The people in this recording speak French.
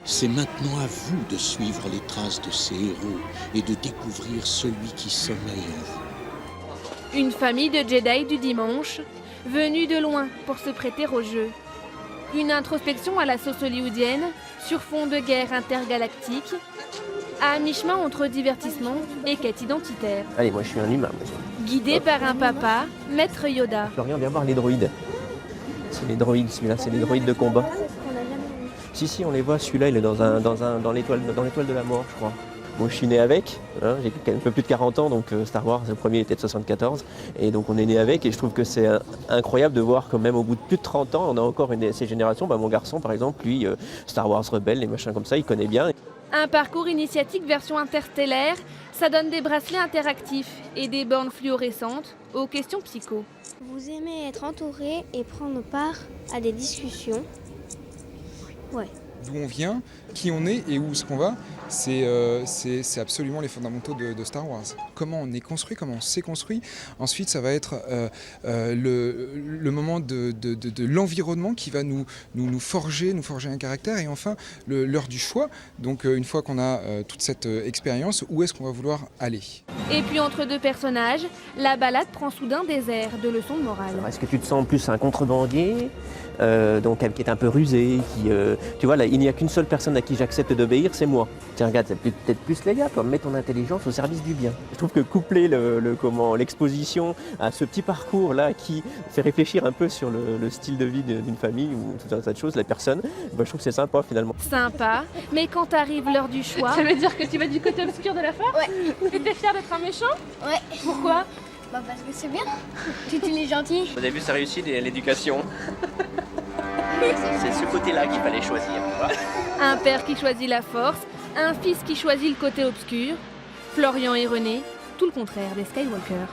C'est maintenant à vous de suivre les traces de ces héros et de découvrir celui qui sommeille en vous. Une famille de Jedi du dimanche, venue de loin pour se prêter au jeu. Une introspection à la sauce hollywoodienne, sur fond de guerre intergalactique, à mi-chemin entre divertissement et quête identitaire. Allez, moi je suis un humain. Guidé par un papa, Maître Yoda. Florian, viens voir les droïdes. C'est les droïdes, celui-là, c'est les droïdes de combat. Si, on les voit, celui-là, il est dans l'étoile de la mort, je crois. Moi, je suis né avec, hein, j'ai un peu plus de 40 ans, donc Star Wars, le premier était de 74, et donc on est né avec, et je trouve que c'est incroyable de voir que même au bout de plus de 30 ans, on a encore ces générations. Mon garçon, par exemple, lui, Star Wars Rebelle, les machins comme ça, il connaît bien. Un parcours initiatique version interstellaire, ça donne des bracelets interactifs et des bornes fluorescentes aux questions psycho. Vous aimez être entouré et prendre part à des discussions. Ouais. D'où on vient, qui on est et où est-ce qu'on va, c'est absolument les fondamentaux de Star Wars. Comment on est construit, comment on s'est construit. Ensuite, ça va être le moment de l'environnement qui va nous forger un caractère. Et enfin, l'heure du choix. Donc, une fois qu'on a toute cette expérience, où est-ce qu'on va vouloir aller ? Et puis entre deux personnages, la balade prend soudain des airs de leçons de morale. Est-ce que tu te sens plus un contrebandier, donc qui est un peu rusé, tu vois là, il n'y a qu'une seule personne à qui j'accepte d'obéir, c'est moi. Tiens, regarde, c'est peut-être plus les gars, mets ton intelligence au service du bien. Je trouve que coupler l'exposition à ce petit parcours là qui fait réfléchir un peu sur le style de vie d'une famille ou tout un tas de choses, la personne, je trouve que c'est sympa finalement. Sympa, mais quand arrive l'heure du choix... Ça veut dire que tu vas du côté obscur de la force ? Ouais. Et t'es fier d'être un méchant ? Ouais. Pourquoi ? Bah parce que c'est bien. Tu es gentil. Vous avez vu, ça réussit l'éducation. C'est ce côté-là qu'il fallait choisir, tu vois. Un père qui choisit la force, un fils qui choisit le côté obscur, Florian et René, tout le contraire des Skywalker.